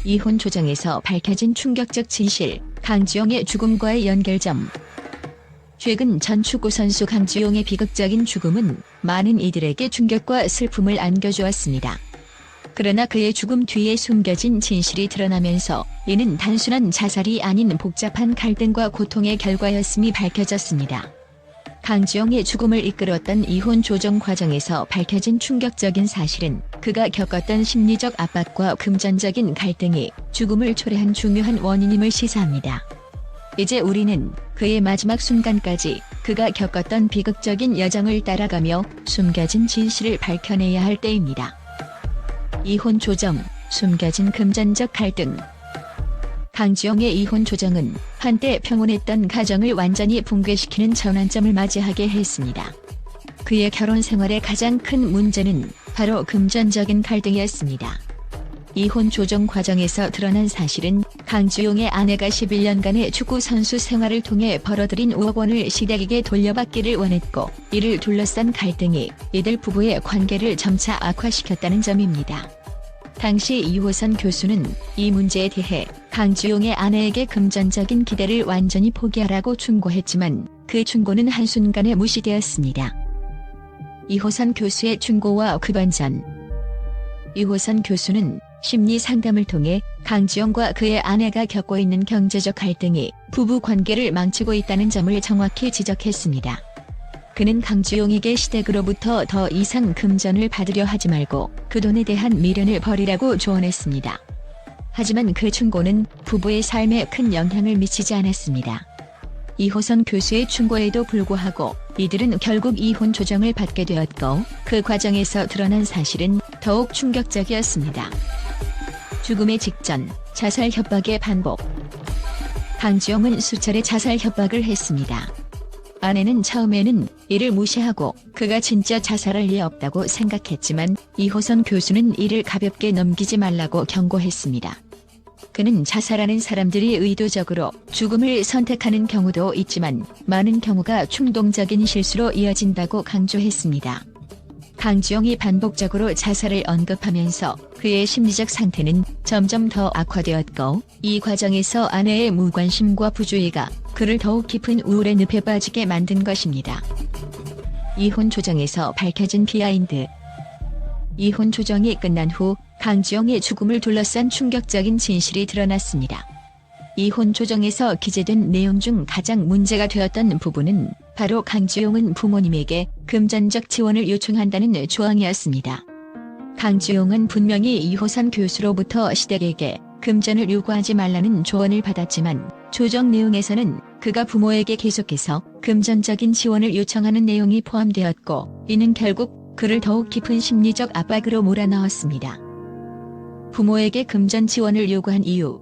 이혼 조정에서 밝혀진 충격적 진실, 강주영의 죽음과의 연결점. 최근 전 축구 선수 강주영의 비극적인 죽음은 많은 이들에게 충격과 슬픔을 안겨주었습니다. 그러나 그의 죽음 뒤에 숨겨진 진실이 드러나면서 이는 단순한 자살이 아닌 복잡한 갈등과 고통의 결과였음이 밝혀졌습니다. 강주영의 죽음을 이끌었던 이혼 조정 과정에서 밝혀진 충격적인 사실은 그가 겪었던 심리적 압박과 금전적인 갈등이 죽음을 초래한 중요한 원인임을 시사합니다. 이제 우리는 그의 마지막 순간까지 그가 겪었던 비극적인 여정을 따라가며 숨겨진 진실을 밝혀내야 할 때입니다. 이혼 조정, 숨겨진 금전적 갈등. 강주영의 이혼 조정은 한때 평온했던 가정을 완전히 붕괴시키는 전환점을 맞이하게 했습니다. 그의 결혼 생활의 가장 큰 문제는 바로 금전적인 갈등이었습니다. 이혼 조정 과정에서 드러난 사실은 강주영의 아내가 11년간의 축구 선수 생활을 통해 벌어들인 5억 원을 시댁에게 돌려받기를 원했고, 이를 둘러싼 갈등이 이들 부부의 관계를 점차 악화시켰다는 점입니다. 당시 이호선 교수는 이 문제에 대해 강주영의 아내에게 금전적인 기대를 완전히 포기하라고 충고했지만 그 충고는 한순간에 무시되었습니다. 이호선 교수의 충고와 그 반전. 이호선 교수는 심리 상담을 통해 강주영과 그의 아내가 겪고 있는 경제적 갈등이 부부 관계를 망치고 있다는 점을 정확히 지적했습니다. 그는 강주영에게 시댁으로부터 더 이상 금전을 받으려 하지 말고 그 돈에 대한 미련을 버리라고 조언했습니다. 하지만 그 충고는 부부의 삶에 큰 영향을 미치지 않았습니다. 이호선 교수의 충고에도 불구하고 이들은 결국 이혼 조정을 받게 되었고, 그 과정에서 드러난 사실은 더욱 충격적이었습니다. 죽음의 직전, 자살 협박의 반복. 강주영은 수차례 자살 협박을 했습니다. 아내는 처음에는 이를 무시하고 그가 진짜 자살할 리 없다고 생각했지만 이호선 교수는 이를 가볍게 넘기지 말라고 경고했습니다. 그는 자살하는 사람들이 의도적으로 죽음을 선택하는 경우도 있지만 많은 경우가 충동적인 실수로 이어진다고 강조했습니다. 강주영이 반복적으로 자살을 언급하면서 그의 심리적 상태는 점점 더 악화되었고, 이 과정에서 아내의 무관심과 부주의가 그를 더욱 깊은 우울의 늪에 빠지게 만든 것입니다. 이혼 조정에서 밝혀진 비하인드. 이혼 조정이 끝난 후 강주영의 죽음을 둘러싼 충격적인 진실이 드러났습니다. 이혼 조정에서 기재된 내용 중 가장 문제가 되었던 부분은 바로 강주영은 부모님에게 금전적 지원을 요청한다는 조항이었습니다. 강주영은 분명히 이호선 교수로부터 시댁에게 금전을 요구하지 말라는 조언을 받았지만 조정 내용에서는 그가 부모에게 계속해서 금전적인 지원을 요청하는 내용이 포함되었고, 이는 결국 그를 더욱 깊은 심리적 압박으로 몰아넣었습니다. 부모에게 금전 지원을 요구한 이유.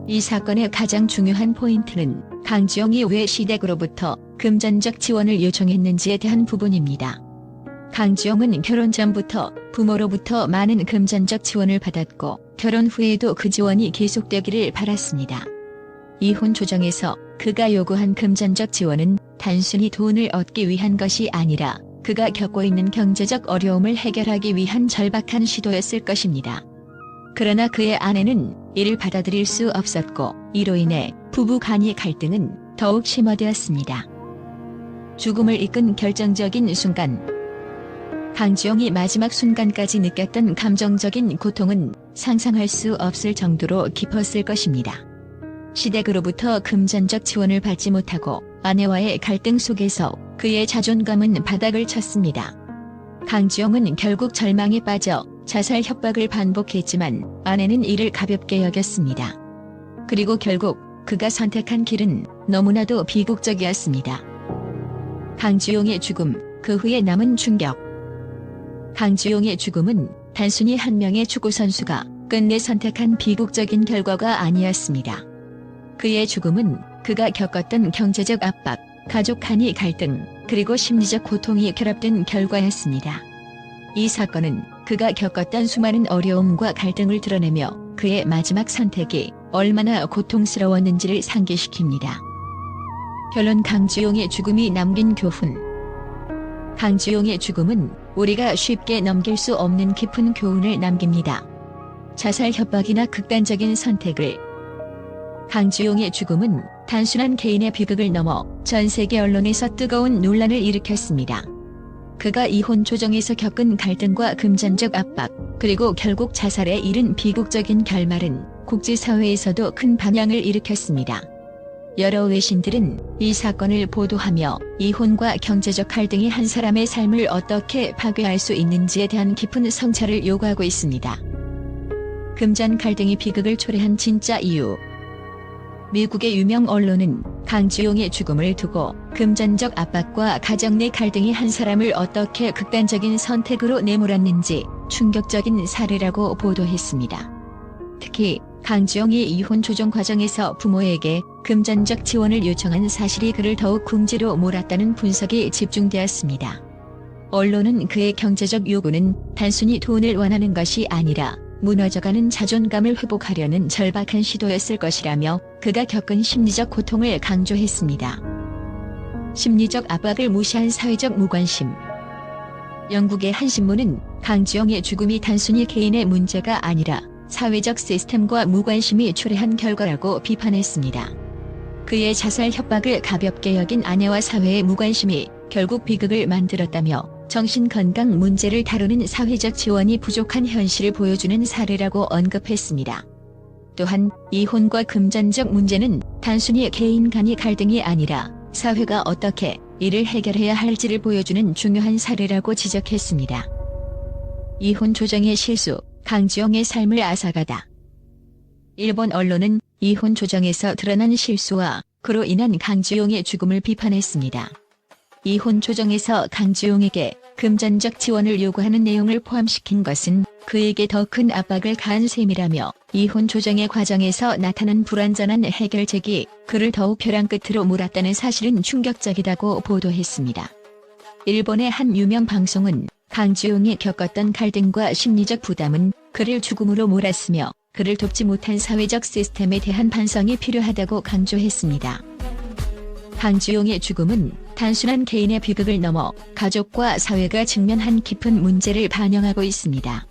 이 사건의 가장 중요한 포인트는 강주영이 왜 시댁으로부터 금전적 지원을 요청했는지에 대한 부분입니다. 강주영은 결혼 전부터 부모로부터 많은 금전적 지원을 받았고, 결혼 후에도 그 지원이 계속되기를 바랐습니다. 이혼 조정에서 그가 요구한 금전적 지원은 단순히 돈을 얻기 위한 것이 아니라 그가 겪고 있는 경제적 어려움을 해결하기 위한 절박한 시도였을 것입니다. 그러나 그의 아내는 이를 받아들일 수 없었고, 이로 인해 부부 간의 갈등은 더욱 심화되었습니다. 죽음을 이끈 결정적인 순간. 강주영이 마지막 순간까지 느꼈던 감정적인 고통은 상상할 수 없을 정도로 깊었을 것입니다. 시댁으로부터 금전적 지원을 받지 못하고 아내와의 갈등 속에서 그의 자존감은 바닥을 쳤습니다. 강주영은 결국 절망에 빠져 자살 협박을 반복했지만 아내는 이를 가볍게 여겼습니다. 그리고 결국 그가 선택한 길은 너무나도 비극적이었습니다. 강주영의 죽음, 그 후에 남은 충격. 강주영의 죽음은 단순히 한 명의 축구 선수가 끝내 선택한 비극적인 결과가 아니었습니다. 그의 죽음은 그가 겪었던 경제적 압박, 가족 간의 갈등, 그리고 심리적 고통이 결합된 결과였습니다. 이 사건은 그가 겪었던 수많은 어려움과 갈등을 드러내며 그의 마지막 선택이 얼마나 고통스러웠는지를 상기시킵니다. 결론. 강주영의 죽음이 남긴 교훈. 강주영의 죽음은 우리가 쉽게 넘길 수 없는 깊은 교훈을 남깁니다. 자살 협박이나 극단적인 선택을. 강주용의 죽음은 단순한 개인의 비극을 넘어 전 세계 언론에서 뜨거운 논란을 일으켰습니다. 그가 이혼 조정에서 겪은 갈등과 금전적 압박, 그리고 결국 자살에 이른 비극적인 결말은 국제사회에서도 큰 반향을 일으켰습니다. 여러 외신들은 이 사건을 보도하며 이혼과 경제적 갈등이 한 사람의 삶을 어떻게 파괴할 수 있는지에 대한 깊은 성찰을 요구하고 있습니다. 금전 갈등이 비극을 초래한 진짜 이유. 미국의 유명 언론은 강주용의 죽음을 두고 금전적 압박과 가정 내 갈등이 한 사람을 어떻게 극단적인 선택으로 내몰았는지 충격적인 사례라고 보도했습니다. 특히 강주용이 이혼 조정 과정에서 부모에게 금전적 지원을 요청한 사실이 그를 더욱 궁지로 몰았다는 분석이 집중되었습니다. 언론은 그의 경제적 요구는 단순히 돈을 원하는 것이 아니라 무너져가는 자존감을 회복하려는 절박한 시도였을 것이라며 그가 겪은 심리적 고통을 강조했습니다. 심리적 압박을 무시한 사회적 무관심. 영국의 한 신문은 강주용의 죽음이 단순히 개인의 문제가 아니라 사회적 시스템과 무관심이 초래한 결과라고 비판했습니다. 그의 자살 협박을 가볍게 여긴 아내와 사회의 무관심이 결국 비극을 만들었다며 정신건강 문제를 다루는 사회적 지원이 부족한 현실을 보여주는 사례라고 언급했습니다. 또한 이혼과 금전적 문제는 단순히 개인 간의 갈등이 아니라 사회가 어떻게 이를 해결해야 할지를 보여주는 중요한 사례라고 지적했습니다. 이혼 조정의 실수, 강주용의 삶을 앗아가다. 일본 언론은 이혼 조정에서 드러난 실수와 그로 인한 강주용의 죽음을 비판했습니다. 이혼 조정에서 강주용에게 금전적 지원을 요구하는 내용을 포함시킨 것은 그에게 더 큰 압박을 가한 셈이라며 이혼 조정의 과정에서 나타난 불완전한 해결책이 그를 더욱 벼랑 끝으로 몰았다는 사실은 충격적이다고 보도했습니다. 일본의 한 유명 방송은 강주용이 겪었던 갈등과 심리적 부담은 그를 죽음으로 몰았으며 그를 돕지 못한 사회적 시스템에 대한 반성이 필요하다고 강조했습니다. 강주용의 죽음은 단순한 개인의 비극을 넘어 가족과 사회가 직면한 깊은 문제를 반영하고 있습니다.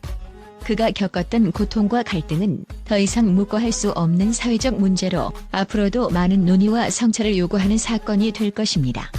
그가 겪었던 고통과 갈등은 더 이상 묵과할 수 없는 사회적 문제로 앞으로도 많은 논의와 성찰을 요구하는 사건이 될 것입니다.